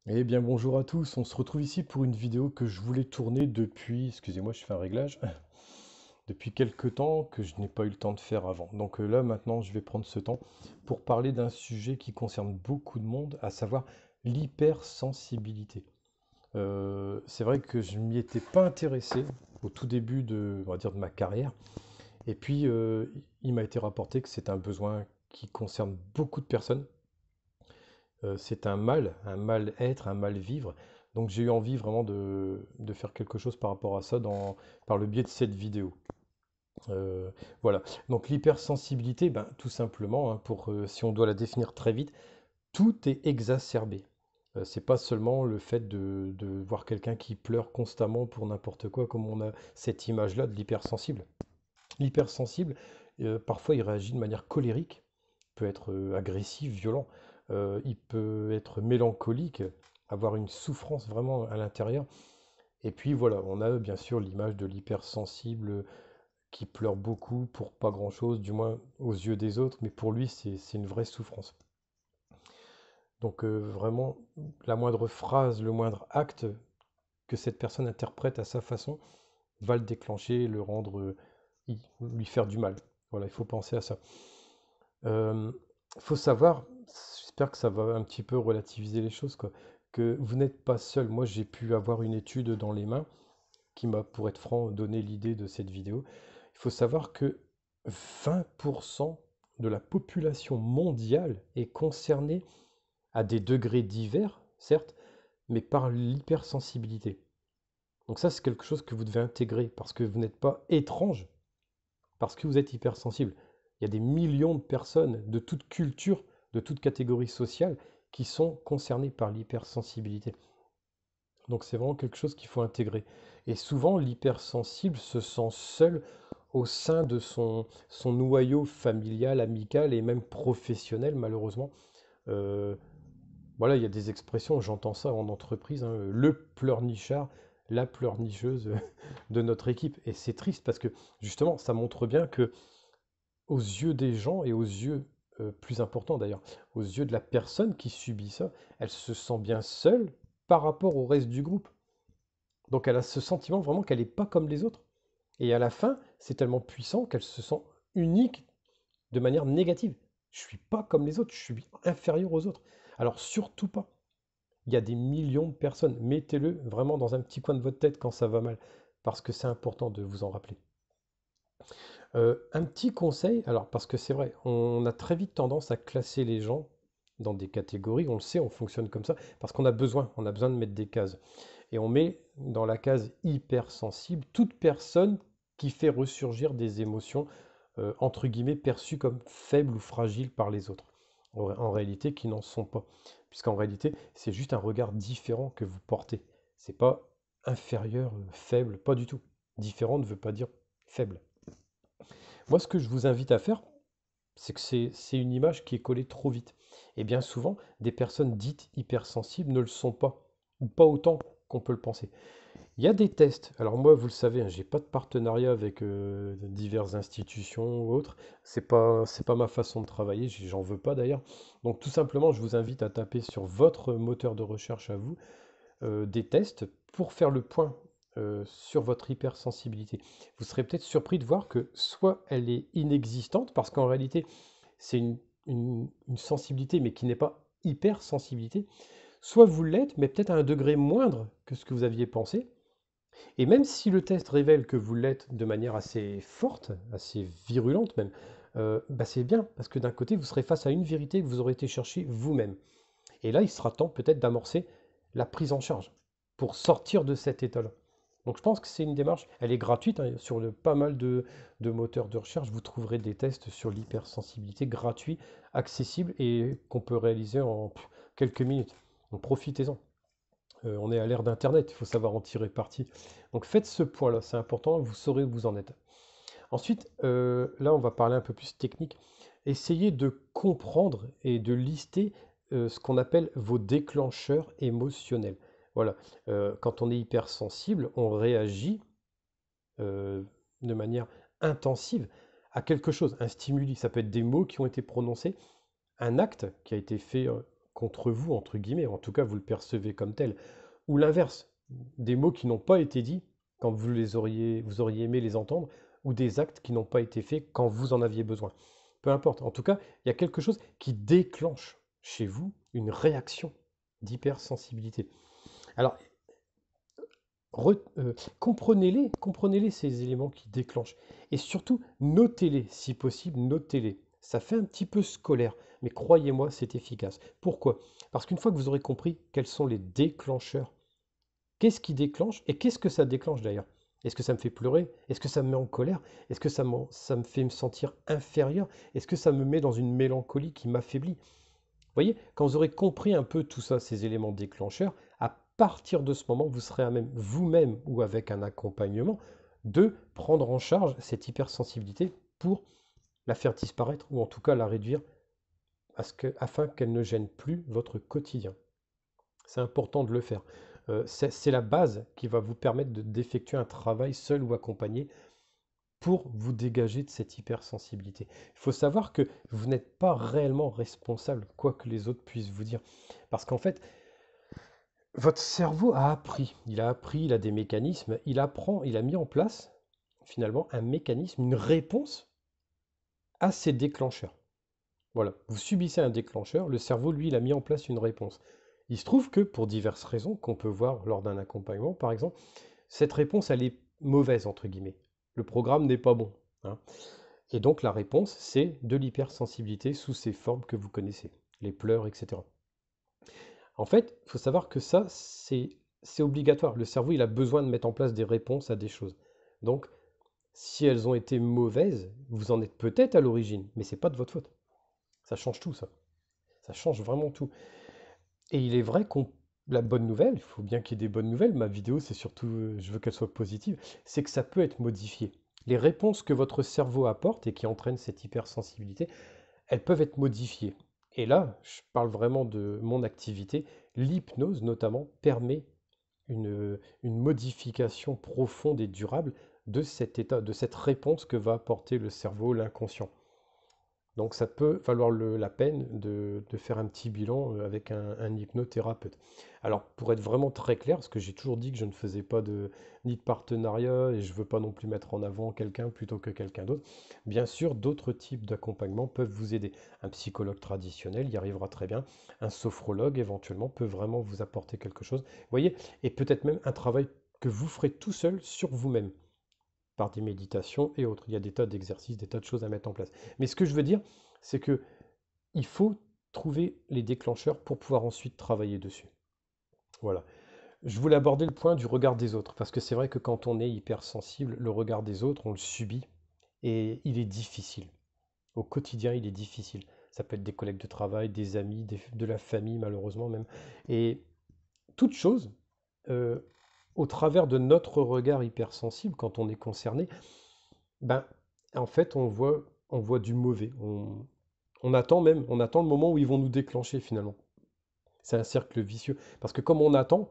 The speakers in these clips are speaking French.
Eh bien bonjour à tous, on se retrouve ici pour une vidéo que je voulais tourner depuis, excusez-moi je fais un réglage, depuis quelques temps que je n'ai pas eu le temps de faire avant. Donc là maintenant je vais prendre ce temps pour parler d'un sujet qui concerne beaucoup de monde, à savoir l'hypersensibilité. C'est vrai que je m'y étais pas intéressé au tout début de, on va dire, de ma carrière, et puis il m'a été rapporté que c'est un besoin qui concerne beaucoup de personnes. C'est un mal-être, un mal-vivre. Donc j'ai eu envie vraiment de faire quelque chose par rapport à ça par le biais de cette vidéo. Euh, voilà. Donc l'hypersensibilité, ben, tout simplement, hein, si on doit la définir très vite, tout est exacerbé. C'est pas seulement le fait de voir quelqu'un qui pleure constamment pour n'importe quoi, comme on a cette image-là de l'hypersensible. L'hypersensible, parfois il réagit de manière colérique, peut être agressif, violent, il peut être mélancolique, avoir une souffrance vraiment à l'intérieur. Et puis voilà, on a bien sûr l'image de l'hypersensible qui pleure beaucoup pour pas grand-chose, du moins aux yeux des autres, mais pour lui c'est une vraie souffrance. Donc vraiment, la moindre phrase, le moindre acte que cette personne interprète à sa façon va le déclencher, le rendre, lui faire du mal. Voilà, il faut penser à ça. Il faut savoir, j'espère que ça va un petit peu relativiser les choses, quoi, que vous n'êtes pas seul. Moi, j'ai pu avoir une étude dans les mains qui m'a, pour être franc, donné l'idée de cette vidéo. Il faut savoir que 20% de la population mondiale est concernée à des degrés divers, certes, mais par l'hypersensibilité. Donc ça, c'est quelque chose que vous devez intégrer parce que vous n'êtes pas étrange parce que vous êtes hypersensible. Il y a des millions de personnes de toute culture, de toute catégorie sociale qui sont concernées par l'hypersensibilité. Donc c'est vraiment quelque chose qu'il faut intégrer. Et souvent, l'hypersensible se sent seul au sein de son noyau familial, amical et même professionnel, malheureusement. Euh, voilà, il y a des expressions, j'entends ça en entreprise, hein, le pleurnichard, la pleurnicheuse de notre équipe. Et c'est triste parce que justement, ça montre bien que aux yeux des gens et aux yeux, plus importants d'ailleurs, aux yeux de la personne qui subit ça, elle se sent bien seule par rapport au reste du groupe. Donc elle a ce sentiment vraiment qu'elle n'est pas comme les autres. Et à la fin, c'est tellement puissant qu'elle se sent unique de manière négative. Je suis pas comme les autres, je suis inférieur aux autres. Alors surtout pas. Il y a des millions de personnes. Mettez-le vraiment dans un petit coin de votre tête quand ça va mal, parce que c'est important de vous en rappeler. Un petit conseil, alors parce que c'est vrai, on a très vite tendance à classer les gens dans des catégories, on le sait, on fonctionne comme ça, parce on a besoin de mettre des cases. Et on met dans la case hypersensible toute personne qui fait ressurgir des émotions, entre guillemets, perçues comme faibles ou fragiles par les autres. En réalité, qui n'en sont pas. Puisqu'en réalité, c'est juste un regard différent que vous portez. C'est pas inférieur, faible, pas du tout. Différent ne veut pas dire faible. Moi, ce que je vous invite à faire, c'est que c'est une image qui est collée trop vite. Et bien souvent, des personnes dites hypersensibles ne le sont pas, ou pas autant qu'on peut le penser. Il y a des tests. Alors moi, vous le savez, hein, j'ai pas de partenariat avec diverses institutions ou autres. C'est pas ma façon de travailler. J'en veux pas d'ailleurs. Donc tout simplement, je vous invite à taper sur votre moteur de recherche à vous des tests pour faire le point sur votre hypersensibilité. Vous serez peut-être surpris de voir que soit elle est inexistante, parce qu'en réalité, c'est une sensibilité, mais qui n'est pas hypersensibilité, soit vous l'êtes, mais peut-être à un degré moindre que ce que vous aviez pensé. Et même si le test révèle que vous l'êtes de manière assez forte, assez virulente même, bah c'est bien, parce que d'un côté, vous serez face à une vérité que vous aurez été chercher vous-même. Et là, il sera temps peut-être d'amorcer la prise en charge pour sortir de cet état-là. Donc je pense que c'est une démarche, elle est gratuite, hein, sur pas mal de moteurs de recherche, vous trouverez des tests sur l'hypersensibilité gratuits, accessibles et qu'on peut réaliser en quelques minutes. Donc profitez-en. On est à l'ère d'Internet, il faut savoir en tirer parti. Donc faites ce point-là, c'est important, vous saurez où vous en êtes. Ensuite, là, on va parler un peu plus technique. Essayez de comprendre et de lister ce qu'on appelle vos déclencheurs émotionnels. Voilà. Quand on est hypersensible, on réagit euh, de manière intensive à quelque chose, un stimuli. Ça peut être des mots qui ont été prononcés, un acte qui a été fait contre vous, entre guillemets, en tout cas vous le percevez comme tel, ou l'inverse, des mots qui n'ont pas été dits quand vous auriez aimé les entendre, ou des actes qui n'ont pas été faits quand vous en aviez besoin. Peu importe, en tout cas, il y a quelque chose qui déclenche chez vous une réaction d'hypersensibilité. Alors, comprenez-les ces éléments qui déclenchent. Et surtout, notez-les, si possible, notez-les. Ça fait un petit peu scolaire, mais croyez-moi, c'est efficace. Pourquoi? Parce qu'une fois que vous aurez compris quels sont les déclencheurs, qu'est-ce qui déclenche et qu'est-ce que ça déclenche d'ailleurs? Est-ce que ça me fait pleurer? Est-ce que ça me met en colère? Est-ce que ça me fait me sentir inférieur? Est-ce que ça me met dans une mélancolie qui m'affaiblit? Vous voyez, quand vous aurez compris un peu tout ça, ces éléments déclencheurs, à partir de ce moment, vous serez à même, vous-même ou avec un accompagnement, de prendre en charge cette hypersensibilité pour la faire disparaître ou en tout cas la réduire afin qu'elle ne gêne plus votre quotidien. C'est important de le faire. C'est la base qui va vous permettre d'effectuer un travail seul ou accompagné pour vous dégager de cette hypersensibilité. Il faut savoir que vous n'êtes pas réellement responsable, quoi que les autres puissent vous dire. Parce qu'en fait, votre cerveau a appris, il a des mécanismes, il apprend, il a mis en place finalement un mécanisme, une réponse à ces déclencheurs. Voilà, vous subissez un déclencheur, le cerveau, lui, il a mis en place une réponse. Il se trouve que pour diverses raisons qu'on peut voir lors d'un accompagnement, par exemple, cette réponse, elle est mauvaise, entre guillemets. Le programme n'est pas bon, hein. Et donc la réponse, c'est de l'hypersensibilité sous ces formes que vous connaissez, les pleurs, etc. En fait, il faut savoir que ça, c'est obligatoire. Le cerveau, il a besoin de mettre en place des réponses à des choses. Donc, si elles ont été mauvaises, vous en êtes peut-être à l'origine, mais c'est pas de votre faute. Ça change tout, ça. Ça change vraiment tout. Et il est vrai qu'on... La bonne nouvelle, il faut bien qu'il y ait des bonnes nouvelles, ma vidéo, c'est surtout, je veux qu'elle soit positive, c'est que ça peut être modifié. Les réponses que votre cerveau apporte et qui entraînent cette hypersensibilité, elles peuvent être modifiées. Et là, je parle vraiment de mon activité. L'hypnose, notamment, permet une modification profonde et durable de cet état, de cette réponse que va apporter le cerveau, l'inconscient. Donc ça peut valoir la peine de faire un petit bilan avec un hypnothérapeute. Alors pour être vraiment très clair, parce que j'ai toujours dit que je ne faisais pas ni de partenariat et je ne veux pas non plus mettre en avant quelqu'un plutôt que quelqu'un d'autre, bien sûr d'autres types d'accompagnement peuvent vous aider. Un psychologue traditionnel y arrivera très bien, un sophrologue éventuellement peut vraiment vous apporter quelque chose. Vous voyez, et peut-être même un travail que vous ferez tout seul sur vous-même par des méditations et autres. Il y a des tas d'exercices, des tas de choses à mettre en place. Mais ce que je veux dire, c'est que il faut trouver les déclencheurs pour pouvoir ensuite travailler dessus. Voilà. Je voulais aborder le point du regard des autres, parce que c'est vrai que quand on est hypersensible, le regard des autres, on le subit, et il est difficile. Au quotidien, il est difficile. Ça peut être des collègues de travail, des amis, de la famille, malheureusement même. Et toute chose, euh, au travers de notre regard hypersensible, quand on est concerné, ben, en fait, on voit du mauvais. On attend le moment où ils vont nous déclencher finalement. C'est un cercle vicieux. Parce que comme on attend,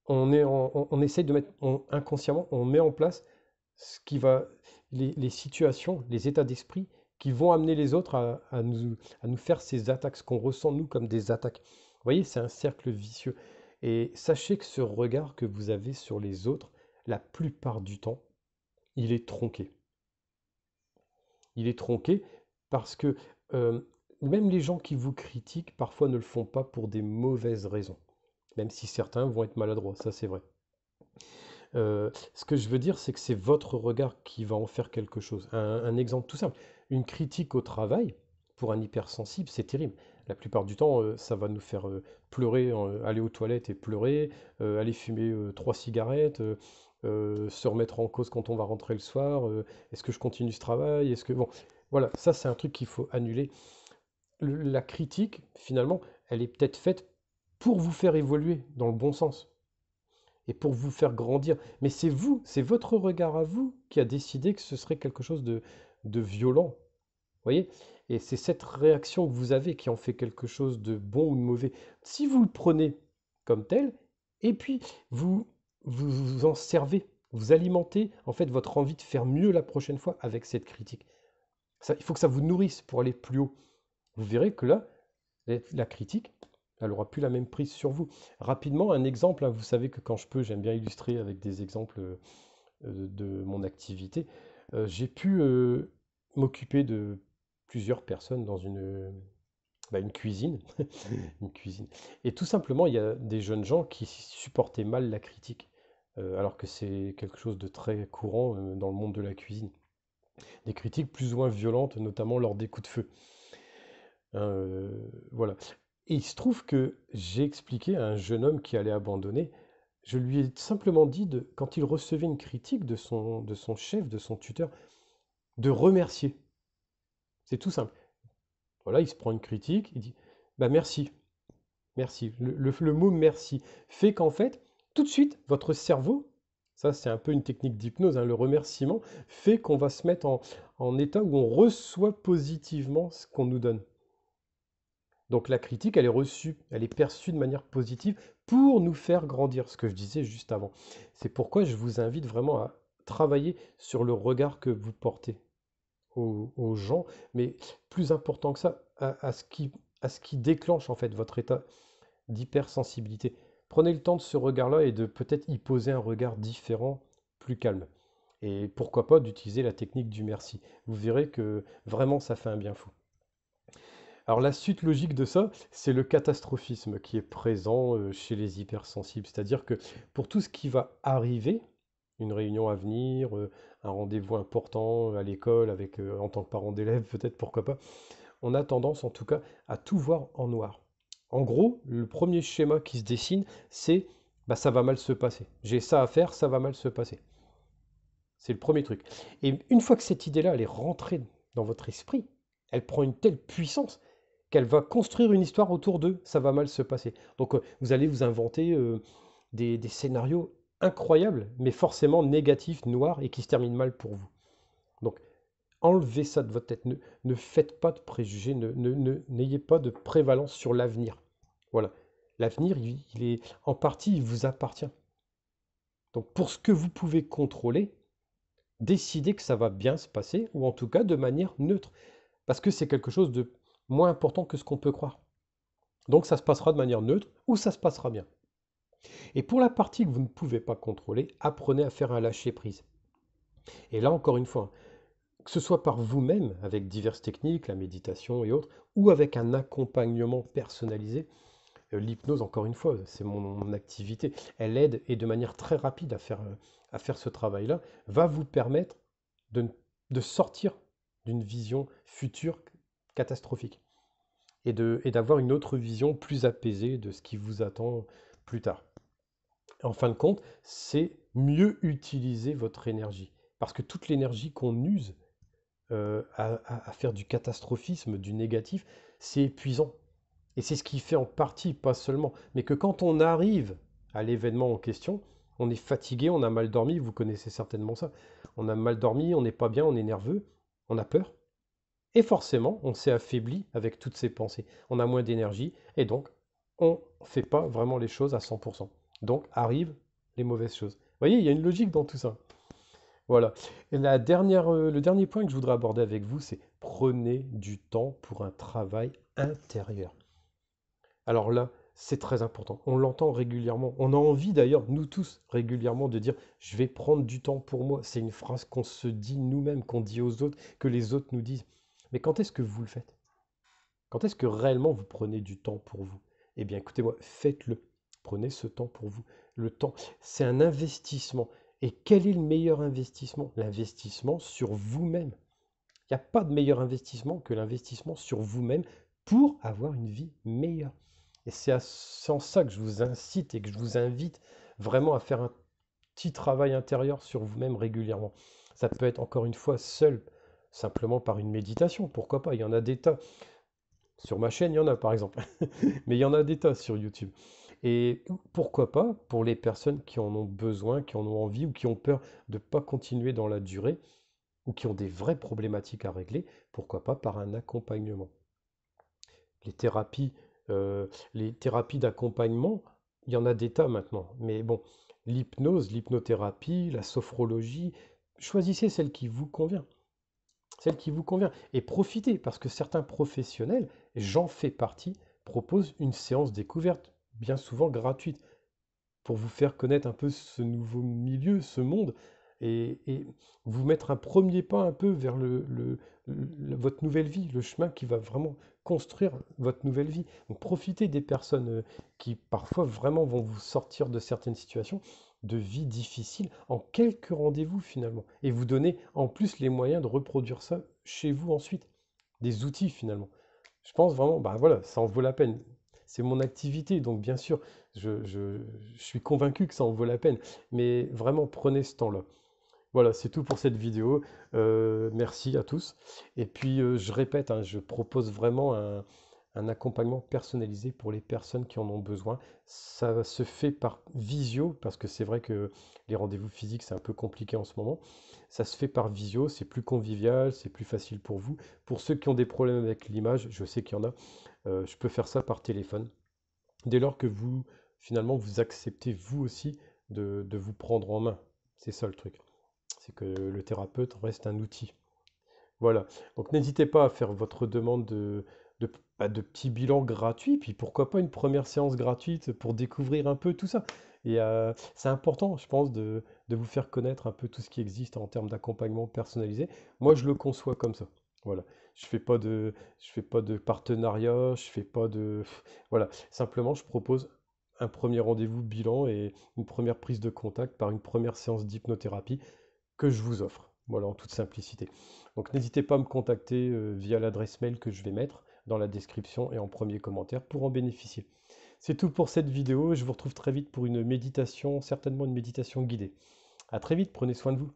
on essaye de mettre, inconsciemment, on met en place ce qui va, les situations, les états d'esprit qui vont amener les autres à nous faire ces attaques, ce qu'on ressent nous comme des attaques. Vous voyez, c'est un cercle vicieux. Et sachez que ce regard que vous avez sur les autres, la plupart du temps, il est tronqué. Il est tronqué parce que euh, même les gens qui vous critiquent parfois ne le font pas pour des mauvaises raisons, même si certains vont être maladroits, ça c'est vrai. Ce que je veux dire, c'est que c'est votre regard qui va en faire quelque chose. Un exemple tout simple, une critique au travail, pour un hypersensible, c'est terrible. La plupart du temps, ça va nous faire pleurer, aller aux toilettes et pleurer, aller fumer 3 cigarettes, se remettre en cause quand on va rentrer le soir. Est-ce que je continue ce travail? Est-ce que... Bon, voilà, ça c'est un truc qu'il faut annuler. La critique, finalement, elle est peut-être faite pour vous faire évoluer dans le bon sens et pour vous faire grandir. Mais c'est vous, c'est votre regard à vous qui a décidé que ce serait quelque chose de violent. Vous voyez? Et c'est cette réaction que vous avez qui en fait quelque chose de bon ou de mauvais. Si vous le prenez comme tel, et puis vous vous en servez, vous alimentez en fait votre envie de faire mieux la prochaine fois avec cette critique. Ça, il faut que ça vous nourrisse pour aller plus haut. Vous verrez que là, La critique, elle aura plus la même prise sur vous. Rapidement, un exemple, hein, vous savez que quand je peux, j'aime bien illustrer avec des exemples de mon activité. J'ai pu m'occuper de plusieurs personnes dans une cuisine, une cuisine. Et tout simplement, il y a des jeunes gens qui supportaient mal la critique, alors que c'est quelque chose de très courant dans le monde de la cuisine. Des critiques plus ou moins violentes, notamment lors des coups de feu. Voilà. Et il se trouve que j'ai expliqué à un jeune homme qui allait abandonner, je lui ai simplement dit, quand il recevait une critique de son chef, de son tuteur, de remercier. C'est tout simple. Voilà, il se prend une critique, il dit, bah merci, merci. Le mot merci fait qu'en fait, tout de suite, votre cerveau, ça c'est un peu une technique d'hypnose, hein, le remerciement fait qu'on va se mettre en état où on reçoit positivement ce qu'on nous donne. Donc la critique, elle est reçue, elle est perçue de manière positive pour nous faire grandir, ce que je disais juste avant. C'est pourquoi je vous invite vraiment à travailler sur le regard que vous portez aux gens, mais plus important que ça, à ce qui déclenche en fait votre état d'hypersensibilité. Prenez le temps de ce regard-là et de peut-être y poser un regard différent, plus calme. Et pourquoi pas d'utiliser la technique du merci. Vous verrez que vraiment ça fait un bien fou. Alors la suite logique de ça, c'est le catastrophisme qui est présent chez les hypersensibles. C'est-à-dire que pour tout ce qui va arriver, une réunion à venir, un rendez-vous important à l'école avec, en tant que parent d'élève, peut-être, pourquoi pas, on a tendance en tout cas à tout voir en noir. En gros, le premier schéma qui se dessine, c'est bah, ça va mal se passer. J'ai ça à faire, ça va mal se passer. C'est le premier truc. Et une fois que cette idée-là, elle est rentrée dans votre esprit, elle prend une telle puissance qu'elle va construire une histoire autour d'eux, ça va mal se passer. Donc vous allez vous inventer des scénarios incroyables, mais forcément négatifs, noirs, et qui se terminent mal pour vous. Donc enlevez ça de votre tête, ne faites pas de préjugés, n'ayez pas de prévalence sur l'avenir. Voilà. L'avenir, il est en partie, il vous appartient. Donc pour ce que vous pouvez contrôler, décidez que ça va bien se passer, ou en tout cas de manière neutre, parce que c'est quelque chose de moins important que ce qu'on peut croire. Donc ça se passera de manière neutre, ou ça se passera bien. Et pour la partie que vous ne pouvez pas contrôler, apprenez à faire un lâcher-prise. Et là, encore une fois, que ce soit par vous-même, avec diverses techniques, la méditation et autres, ou avec un accompagnement personnalisé, l'hypnose, encore une fois, c'est mon activité, elle aide et de manière très rapide à faire ce travail-là, va vous permettre de, de sortir d'une vision future catastrophique et d'avoir une autre vision plus apaisée de ce qui vous attend plus tard. En fin de compte, c'est mieux utiliser votre énergie. Parce que toute l'énergie qu'on use à faire du catastrophisme, du négatif, c'est épuisant. Et c'est ce qui fait en partie, pas seulement, mais que quand on arrive à l'événement en question, on est fatigué, on a mal dormi, vous connaissez certainement ça. On a mal dormi, on n'est pas bien, on est nerveux, on a peur. Et forcément, on s'est affaibli avec toutes ces pensées. On a moins d'énergie et donc on ne fait pas vraiment les choses à 100%. Donc arrivent les mauvaises choses. Vous voyez, il y a une logique dans tout ça. Voilà. Et le dernier point que je voudrais aborder avec vous, c'est prenez du temps pour un travail intérieur. Alors là, c'est très important. On l'entend régulièrement. On a envie d'ailleurs, nous tous, régulièrement, de dire, je vais prendre du temps pour moi. C'est une phrase qu'on se dit nous-mêmes, qu'on dit aux autres, que les autres nous disent. Mais quand est-ce que vous le faites? Quand est-ce que réellement vous prenez du temps pour vous? Eh bien, écoutez-moi, faites-le. Prenez ce temps pour vous. Le temps, c'est un investissement. Et quel est le meilleur investissement? L'investissement sur vous-même. Il n'y a pas de meilleur investissement que l'investissement sur vous-même pour avoir une vie meilleure. Et c'est en ça que je vous incite et que je vous invite vraiment à faire un petit travail intérieur sur vous-même régulièrement. Ça peut être encore une fois seul, simplement par une méditation, pourquoi pas, il y en a des tas. Sur ma chaîne, il y en a par exemple, mais il y en a des tas sur YouTube. Et pourquoi pas, pour les personnes qui en ont besoin, qui en ont envie ou qui ont peur de ne pas continuer dans la durée, ou qui ont des vraies problématiques à régler, pourquoi pas par un accompagnement. Les thérapies, les thérapies d'accompagnement, il y en a des tas maintenant. Mais bon, l'hypnose, l'hypnothérapie, la sophrologie, choisissez celle qui vous convient. Celle qui vous convient. Et profitez, parce que certains professionnels, j'en fais partie, propose une séance découverte, bien souvent gratuite, pour vous faire connaître un peu ce nouveau milieu, ce monde, et vous mettre un premier pas un peu vers votre nouvelle vie, le chemin qui va vraiment construire votre nouvelle vie. Donc profitez des personnes qui parfois vraiment vont vous sortir de certaines situations de vie difficiles en quelques rendez-vous finalement, et vous donner en plus les moyens de reproduire ça chez vous ensuite, des outils finalement. Je pense vraiment, bah voilà, ça en vaut la peine. C'est mon activité, donc bien sûr, je suis convaincu que ça en vaut la peine. Mais vraiment, prenez ce temps-là. Voilà, c'est tout pour cette vidéo. Merci à tous. Et puis, je répète, hein, je propose vraiment un accompagnement personnalisé pour les personnes qui en ont besoin. Ça se fait par visio, parce que c'est vrai que les rendez-vous physiques, c'est un peu compliqué en ce moment. Ça se fait par visio, c'est plus convivial, c'est plus facile pour vous. Pour ceux qui ont des problèmes avec l'image, je sais qu'il y en a, je peux faire ça par téléphone. Dès lors que vous, finalement, vous acceptez vous aussi de vous prendre en main. C'est ça le truc. C'est que le thérapeute reste un outil. Voilà. Donc n'hésitez pas à faire votre demande de petits bilans gratuits, puis pourquoi pas une première séance gratuite pour découvrir un peu tout ça. Et c'est important, je pense, de vous faire connaître un peu tout ce qui existe en termes d'accompagnement personnalisé. Moi, je le conçois comme ça. Voilà. Je fais pas de partenariat, je fais pas de... Voilà. Simplement, je propose un premier rendez-vous bilan et une première prise de contact par une première séance d'hypnothérapie que je vous offre. Voilà, en toute simplicité. Donc n'hésitez pas à me contacter via l'adresse mail que je vais mettre dans la description et en premier commentaire pour en bénéficier. C'est tout pour cette vidéo. Je vous retrouve très vite pour une méditation, certainement une méditation guidée. À très vite, prenez soin de vous.